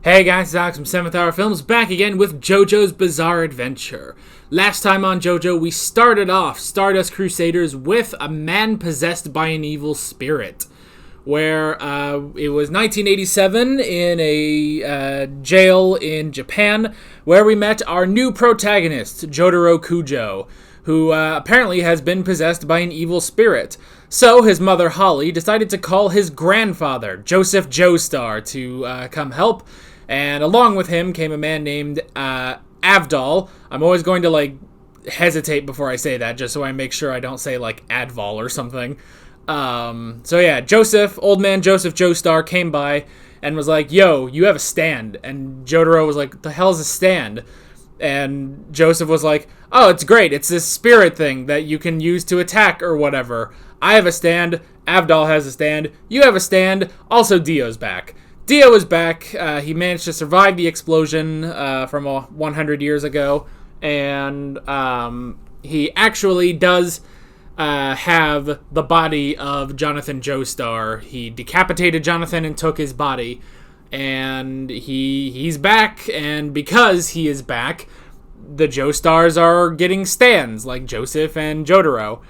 Hey guys, it's Alex from 7th Hour Films, back again with JoJo's Bizarre Adventure. Last time on JoJo, we started off Stardust Crusaders with a man possessed by an evil spirit, where it was 1987 in a jail in Japan, where we met our new protagonist, Jotaro Kujo, who apparently has been possessed by an evil spirit. So his mother, Holly, decided to call his grandfather, Joseph Joestar, to come help. And along with him came a man named Avdol. I'm always going to, hesitate before I say that, just so I make sure I don't say, Adval or something. So yeah, old man Joseph Joestar came by and was like, yo, you have a stand. And Jotaro was like, the hell's a stand? And Joseph was like, oh, it's great. It's this spirit thing that you can use to attack or whatever. I have a stand. Avdol has a stand. You have a stand. Also, Dio's back. Dio is back. He managed to survive the explosion from 100 years ago. And he actually does have the body of Jonathan Joestar. He decapitated Jonathan and took his body. And he's back. And because he is back, the Joestars are getting stands like Joseph and Jotaro.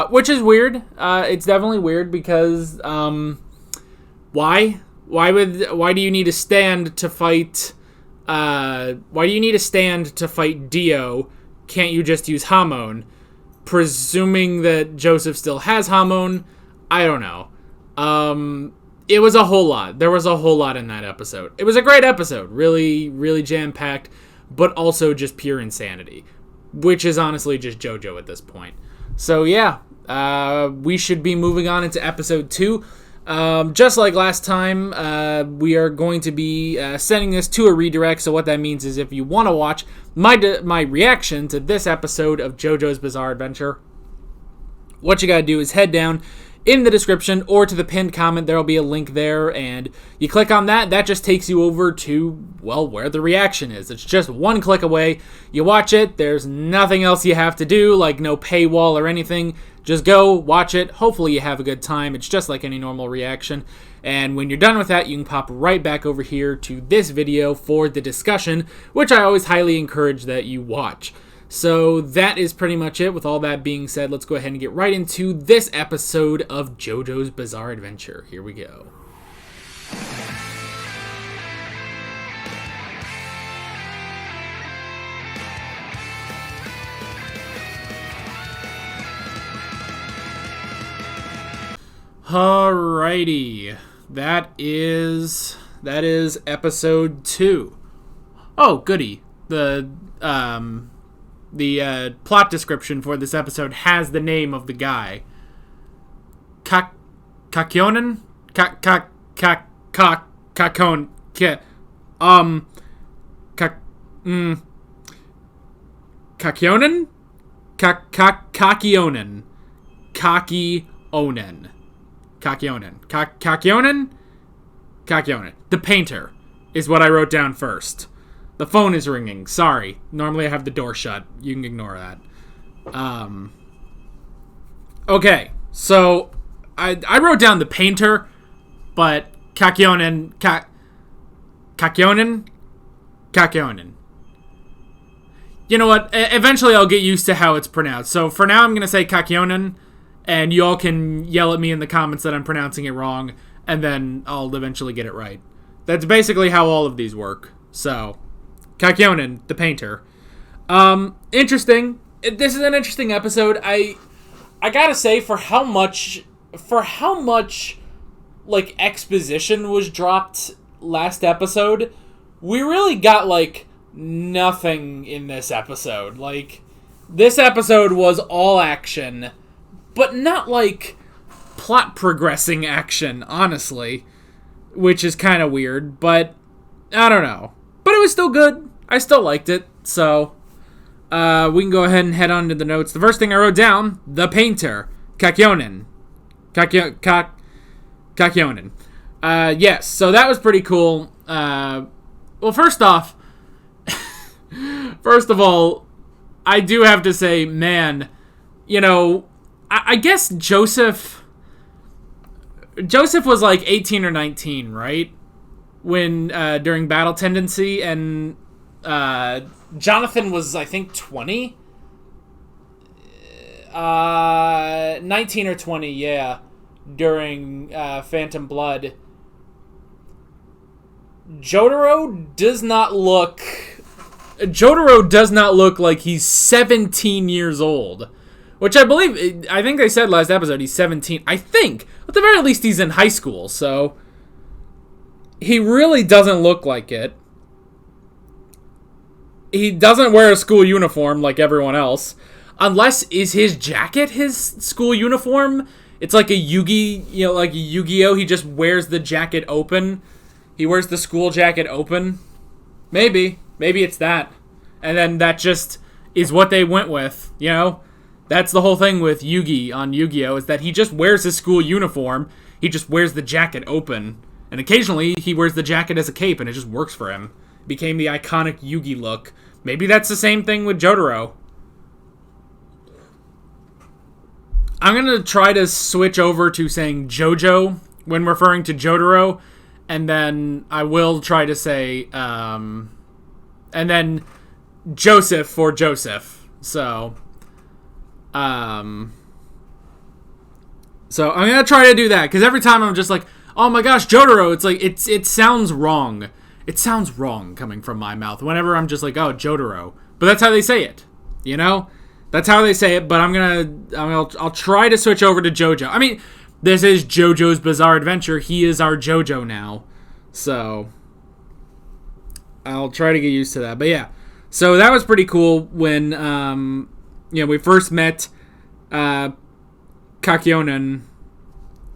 Which is weird. It's definitely weird because why? Why do you need a stand to fight? Why do you need a stand to fight Dio? Can't you just use Hamon? Presuming that Joseph still has Hamon, I don't know. It was a whole lot. There was a whole lot in that episode. It was a great episode, really, really jam-packed, but also just pure insanity, which is honestly just JoJo at this point. So yeah, we should be moving on into episode 2. Just like last time, we are going to be sending this to a redirect, so what that means is if you want to watch my reaction to this episode of JoJo's Bizarre Adventure, what you gotta do is head down in the description or to the pinned comment. There'll be a link there, and you click on that. That just takes you over to, well, where the reaction is. It's just one click away. You watch it. There's nothing else you have to do, like no paywall or anything. Just go, watch it. Hopefully you have a good time. It's just like any normal reaction. And when you're done with that, you can pop right back over here to this video for the discussion, which I always highly encourage that you watch. So that is pretty much it. With all that being said, let's go ahead and get right into this episode of JoJo's Bizarre Adventure. Here we go. Alrighty, that is episode 2. Oh, goody. The plot description for this episode has the name of the guy. Kakyonen? Kakyonen? Kakyonen. The painter is what I wrote down first. The phone is ringing. Sorry. Normally I have the door shut. You can ignore that. Okay. So, I wrote down the painter, but Kakyonen. You know what? Eventually I'll get used to how it's pronounced. So for now I'm going to say Kakyonen, and y'all can yell at me in the comments that I'm pronouncing it wrong, and then I'll eventually get it right. That's basically how all of these work. So, Kakyonen, the painter. Interesting. This is an interesting episode. I gotta say, for how much exposition was dropped last episode, we really got nothing in this episode. This episode was all action, but not plot progressing action, honestly, which is kind of weird, but I don't know. But it was still good. I still liked it, so we can go ahead and head on to the notes. The first thing I wrote down, the painter, Kakyonen. Kakyonen. Yes, so that was pretty cool. Well, first of all, I do have to say, man, I guess Joseph was 18 or 19, right? when during battle tendency, and Jonathan was, I think, 20? 19 or 20, yeah, during Phantom Blood. Jotaro does not look like he's 17 years old. Which I think they said last episode he's 17. I think. At the very least, he's in high school, so he really doesn't look like it. He doesn't wear a school uniform like everyone else. Unless, is his jacket his school uniform? It's like a Yu-Gi-Oh! He just wears the jacket open. He wears the school jacket open. Maybe it's that. And then that just is what they went with, you know? That's the whole thing with Yugi on Yu-Gi-Oh! Is that he just wears his school uniform. He just wears the jacket open. And occasionally, he wears the jacket as a cape, and it just works for him. Became the iconic Yugi look. Maybe that's the same thing with Jotaro. I'm going to try to switch over to saying JoJo when referring to Jotaro. And then I will try to say, and then Joseph for Joseph. So I'm going to try to do that. Because every time I'm just like, oh my gosh, Jotaro. It's like, it sounds wrong. It sounds wrong coming from my mouth whenever I'm just like, oh, Jotaro. But that's how they say it, you know? That's how they say it, but I'll try to switch over to JoJo. I mean, this is JoJo's Bizarre Adventure. He is our JoJo now. So I'll try to get used to that. But yeah. So that was pretty cool when we first met Kakyonen,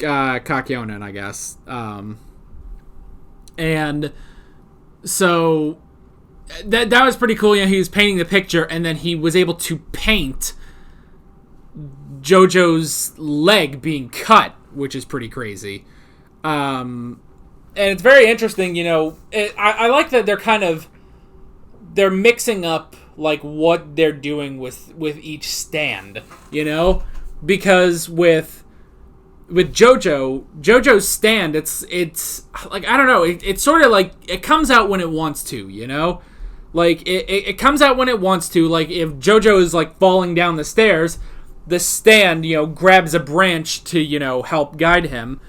I guess. And so that was pretty cool. You know, he was painting the picture, and then he was able to paint JoJo's leg being cut, which is pretty crazy. And it's very interesting, you know. I like that they're mixing up like what they're doing with each stand, you know, because with JoJo's stand, it's like, I don't know, it's sort of like it comes out when it wants to, you know. Like, it comes out when it wants to. Like, if JoJo is, like, falling down the stairs, the stand, you know, grabs a branch to, you know, help guide him.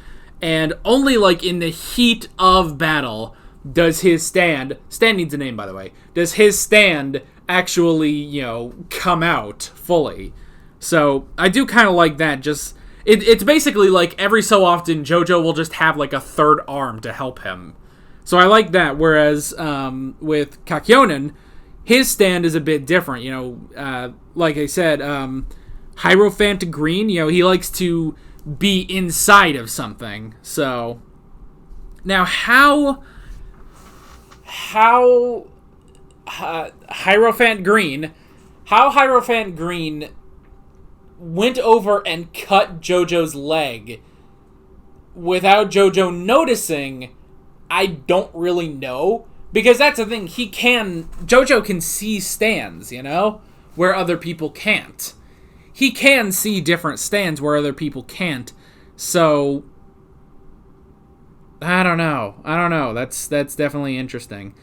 And only, like, in the heat of battle does his stand needs a name, by the way, does his stand actually, you know, come out fully. So, I do kind of like that. Just, it's basically, like, every so often, JoJo will just have, like, a third arm to help him. So I like that, whereas with Kakyonen, his stand is a bit different. You know, like I said, Hierophant Green, you know, he likes to be inside of something. So, now how Hierophant Green went over and cut JoJo's leg without JoJo noticing, I don't really know, because that's the thing. JoJo can see stands, you know, where other people can't. He can see different stands where other people can't. So I don't know. That's definitely interesting.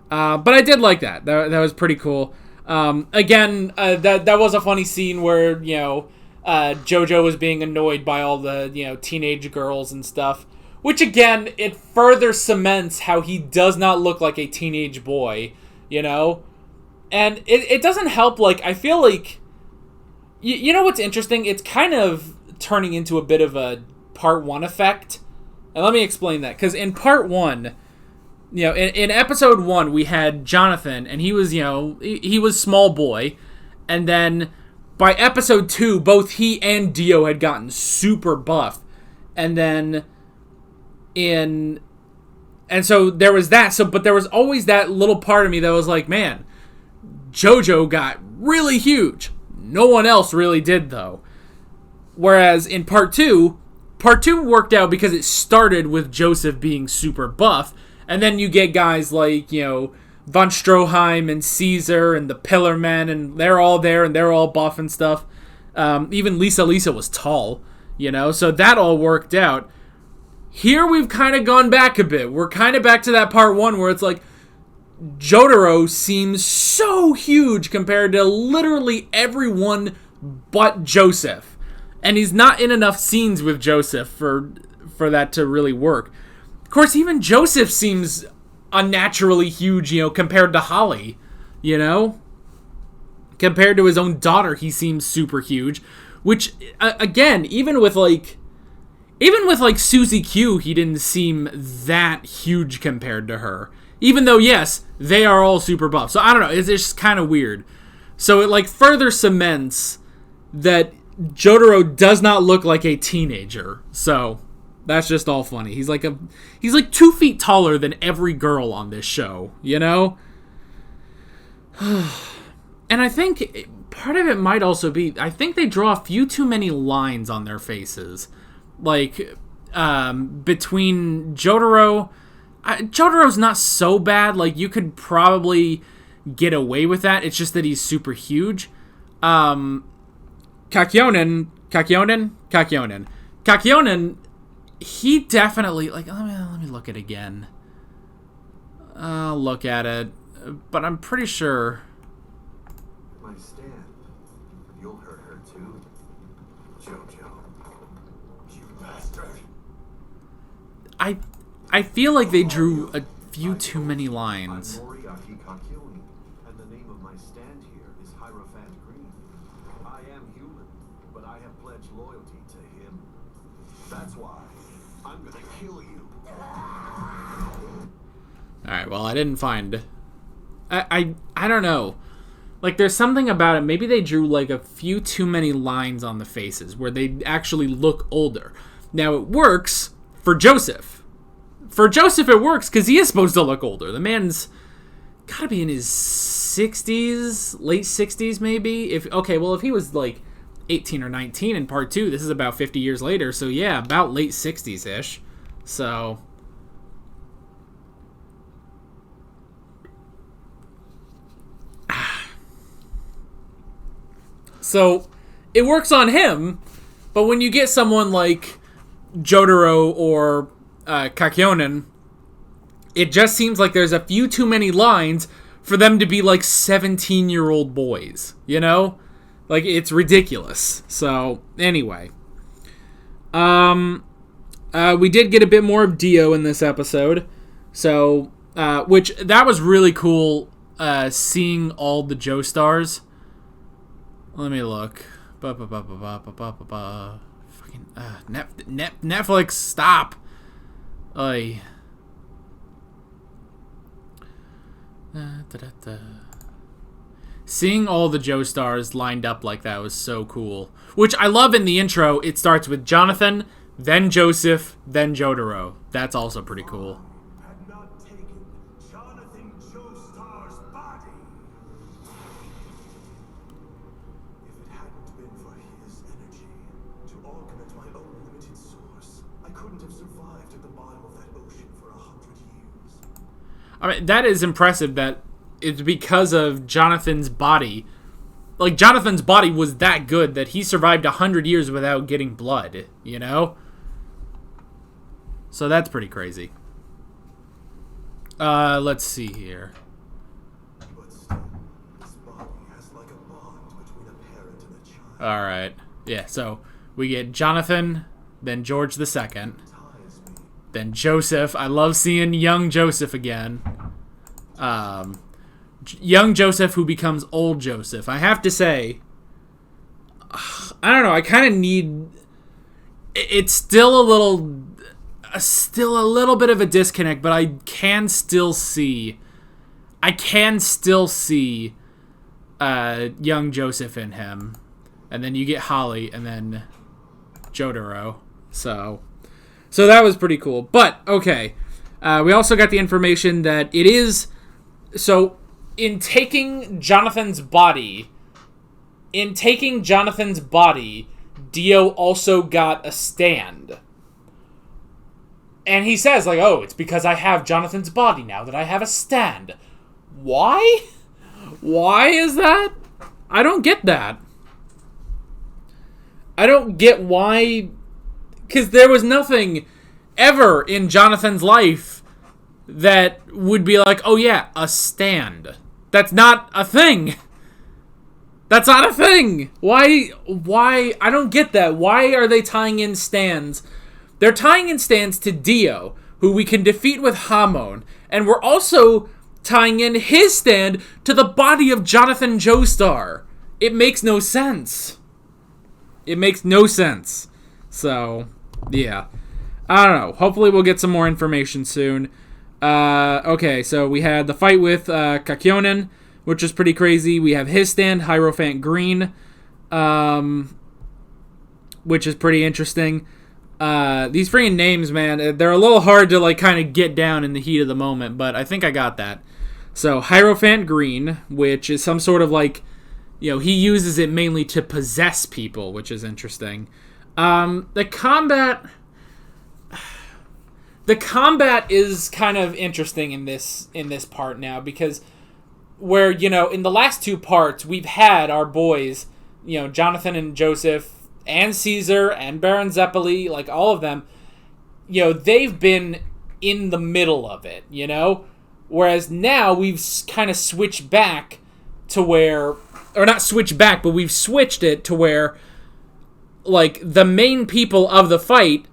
But I did like that. That was pretty cool. Again, that was a funny scene where, you know, JoJo was being annoyed by all the, you know, teenage girls and stuff. Which, again, it further cements how he does not look like a teenage boy, you know? And it doesn't help, like, I feel like, you know what's interesting? It's kind of turning into a bit of a part 1 effect. And let me explain that. Because in part 1, you know, in episode 1, we had Jonathan, and he was, you know, he was small boy. And then by episode 2, both he and Dio had gotten super buff. And then and so there was that. But there was always that little part of me that was like, man, JoJo got really huge. No one else really did, though. Whereas in part 2 worked out because it started with Joseph being super buff, and then you get guys like, you know, Von Stroheim and Caesar and the Pillar Men, and they're all there and they're all buff and stuff. Even Lisa was tall, you know, so that all worked out. Here we've kind of gone back a bit. We're kind of back to that part 1 where it's like, Jotaro seems so huge compared to literally everyone but Joseph. And he's not in enough scenes with Joseph for that to really work. Of course, even Joseph seems unnaturally huge, compared to Holly, Compared to his own daughter, he seems super huge. Which, again, even with Suzy Q, he didn't seem that huge compared to her. Even though, yes, they are all super buff. So, I don't know. It's just kind of weird. So, it, further cements that Jotaro does not look like a teenager. So, that's just all funny. He's like 2 feet taller than every girl on this show, And I think part of it might also be, I think they draw a few too many lines on their faces. Between Jotaro... Jotaro's not so bad. You could probably get away with that. It's just that he's super huge. Kakyonen, he definitely... let me look at it again. I'll look at it. But I'm pretty sure... My stand. You'll hurt her too. JoJo. You bastard. I feel like they drew a few too many lines. I'm Moriaki Kakyoin, and the name of my stand here is Hierophant Green. I am human, but I have pledged loyalty to him. That's why I'm gonna kill you. Alright, well, I didn't find... I don't know. There's something about it. Maybe they drew, a few too many lines on the faces where they actually look older. Now, it works for Joseph. For Joseph, it works because he is supposed to look older. The man's gotta be in his 60s, late 60s maybe. If he was 18 or 19 in part 2, this is about 50 years later. So yeah, about late 60s-ish. So it works on him, but when you get someone like Jotaro or Kakyonen, it just seems like there's a few too many lines for them to be 17-year-old boys, it's ridiculous. So anyway, we did get a bit more of Dio in this episode, so which that was really cool, seeing all the Joestars. Let me look. Fucking Netflix, stop. Oy. Seeing all the Joestars lined up like that was so cool. Which I love in the intro. It starts with Jonathan, then Joseph, then Jotaro. That's also pretty cool. Had not taken Jonathan Joestar's body. If it hadn't been for his energy to augment my own limited source, I couldn't have survived at the bottom of that ocean for 100 years. I mean, that is impressive that it's because of Jonathan's body. Jonathan's body was that good that he survived 100 years without getting blood, So that's pretty crazy. Let's see here. But still, this body has a bond between a parent and a child. Alright. Yeah, so we get Jonathan, then George II, then Joseph. I love seeing young Joseph again. Young Joseph who becomes old Joseph. I have to say, I don't know, I kind of need... It's still a little bit of a disconnect, but I can still see young Joseph in him. And then you get Holly, and then Jotaro. So that was pretty cool. But, okay. We also got the information that it is... So, in taking Jonathan's body, Dio also got a stand. And he says, it's because I have Jonathan's body now that I have a stand. Why? Why is that? I don't get that. I don't get why... Because there was nothing... ever in Jonathan's life that would be like, oh yeah, a stand. That's not a thing. That's not a thing. Why? I don't get that. Why are they tying in stands? They're tying in stands to Dio, who we can defeat with Hamon. And we're also tying in his stand to the body of Jonathan Joestar. It makes no sense. It makes no sense. So, yeah. I don't know. Hopefully we'll get some more information soon. Okay, so we had the fight with Kakyonen, which is pretty crazy. We have his stand, Hierophant Green, which is pretty interesting. These freaking names, man, they're a little hard to, like, kind of get down in the heat of the moment, but I think I got that. So, Hierophant Green, which is some sort of, like, you know, he uses it mainly to possess people, which is interesting. The combat is kind of interesting in this part now, because where, you know, in the last two parts, we've had our boys, you know, Jonathan and Joseph and Caesar and Baron Zeppeli, like all of them, you know, they've been in the middle of it, you know? Whereas now we've kind of switched back to where, or not switched back, but we've switched it to where, like, the main people of the fight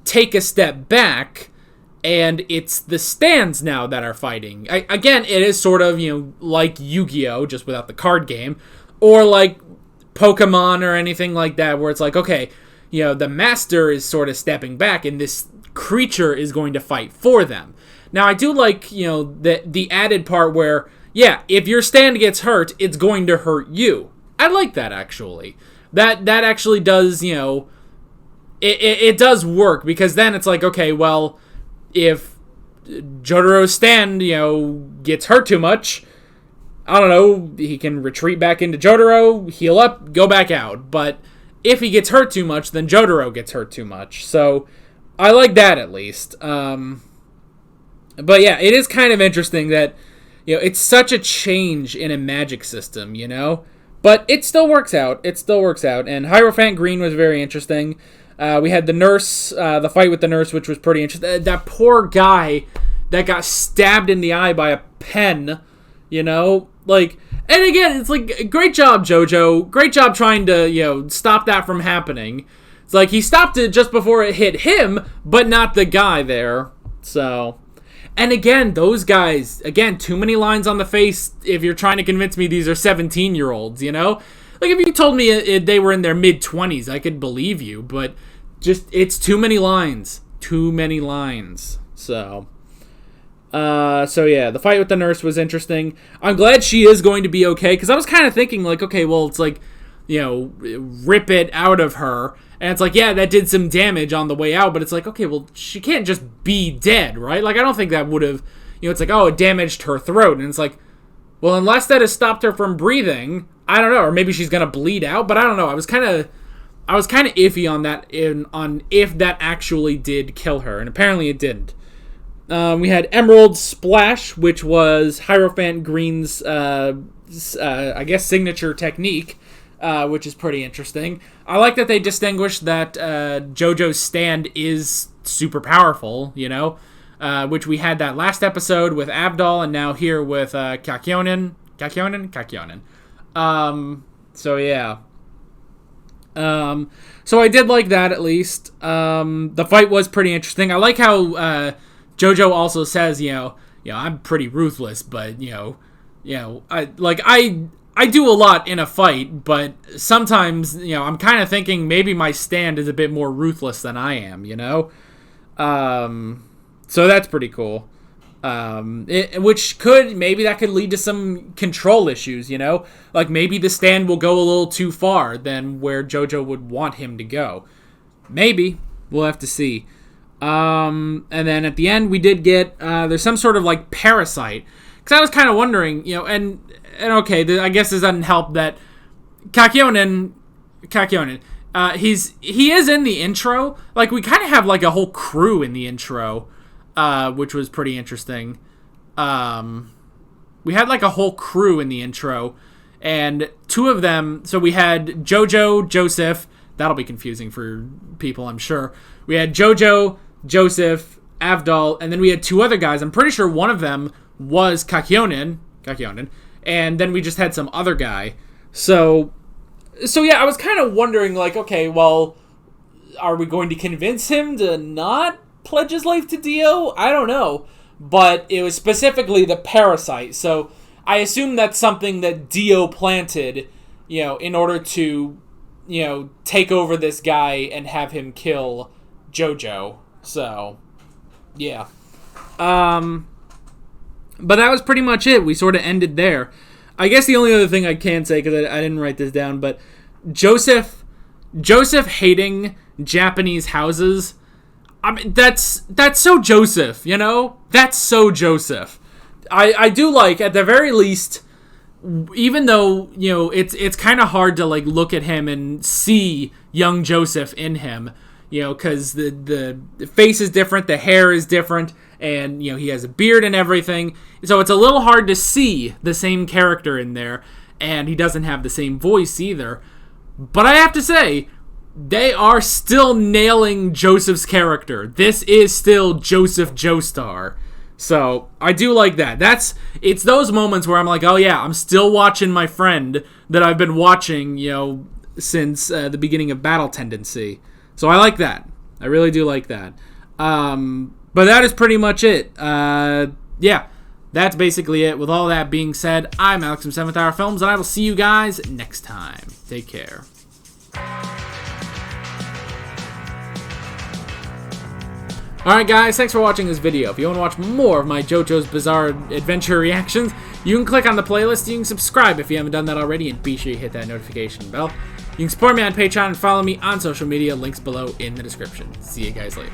take a step back, and it's the stands now that are fighting. Again, it is sort of, you know, like Yu-Gi-Oh!, just without the card game, or like Pokemon or anything like that, where it's like, okay, you know, the master is sort of stepping back, and this creature is going to fight for them. Now, I do like, you know, the added part where, yeah, if your stand gets hurt, it's going to hurt you. I like that, actually. That actually does, you know, it does work, because then it's like, okay, well, if Jotaro's stand, you know, gets hurt too much, I don't know, he can retreat back into Jotaro, heal up, go back out. But if he gets hurt too much, then Jotaro gets hurt too much. So I like that, at least. But yeah, it is kind of interesting that, you know, it's such a change in a magic system, you know? But it still works out. It still works out. And Hierophant Green was very interesting. We had the nurse, the fight with the nurse, which was pretty interesting. That poor guy that got stabbed in the eye by a pen, you know? Like, and again, it's like, great job, JoJo. Great job trying to, you know, stop that from happening. It's like, he stopped it just before it hit him, but not the guy there. So, and again, those guys, again, too many lines on the face if you're trying to convince me these are 17-year-olds, you know? Like, if you told me they were in their mid-20s, I could believe you, but just, it's too many lines. Too many lines. So yeah, the fight with the nurse was interesting. I'm glad she is going to be okay, because I was kind of thinking, like, okay, well, it's like, you know, rip it out of her, and it's like, yeah, that did some damage on the way out, but it's like, okay, well, she can't just be dead, right? Like, I don't think that would have, you know, it's like, oh, it damaged her throat, and it's like, well, unless that has stopped her from breathing, I don't know, or maybe she's gonna bleed out, but I don't know. I was kind of iffy on that, on if that actually did kill her, and apparently it didn't. We had Emerald Splash, which was Hierophant Green's, I guess, signature technique, which is pretty interesting. I like that they distinguished that JoJo's stand is super powerful, you know, which we had that last episode with Abdal, and now here with Kakyonen. So yeah. So I did like that, at least. The fight was pretty interesting. I like how JoJo also says, you know, I'm pretty ruthless, but I do a lot in a fight, but sometimes, you know, I'm kind of thinking maybe my stand is a bit more ruthless than I am, you know? So that's pretty cool. Maybe that could lead to some control issues, you know? Like, maybe the stand will go a little too far than where JoJo would want him to go. Maybe. We'll have to see. And then at the end, we did get, there's some sort of, like, parasite. Because I was kind of wondering, you know, and okay, I guess this doesn't help that Kakyonen, he is in the intro. Like, we kind of have, like, a whole crew in the intro, which was pretty interesting. We had, like, a whole crew in the intro, and two of them, so we had JoJo, Joseph, that'll be confusing for people, I'm sure. We had JoJo, Joseph, Avdol, and then we had 2 other guys. I'm pretty sure one of them was Kakyonin, and then we just had some other guy. So yeah, I was kind of wondering, like, okay, well, are we going to convince him to not pledge his life to Dio? I don't know. But it was specifically the parasite, so I assume that's something that Dio planted, in order to, take over this guy and have him kill JoJo. So, yeah. But that was pretty much it. We sort of ended there. I guess the only other thing I can say, because I didn't write this down, but Joseph hating Japanese houses, I mean, that's so Joseph, That's so Joseph. I do like, at the very least, even though, it's kind of hard to, like, look at him and see young Joseph in him, because the face is different, the hair is different, and, he has a beard and everything. So it's a little hard to see the same character in there, and he doesn't have the same voice either. But I have to say, they are still nailing Joseph's character. This is still Joseph Joestar. So, I do like that. It's those moments where I'm like, oh yeah, I'm still watching my friend that I've been watching, since the beginning of Battle Tendency. So I like that. I really do like that. But that is pretty much it. Yeah, that's basically it. With all that being said, I'm Alex from 7th Hour Films, and I will see you guys next time. Take care. Alright guys, thanks for watching this video. If you want to watch more of my JoJo's Bizarre Adventure reactions, you can click on the playlist, you can subscribe if you haven't done that already, and be sure you hit that notification bell. You can support me on Patreon and follow me on social media, links below in the description. See you guys later.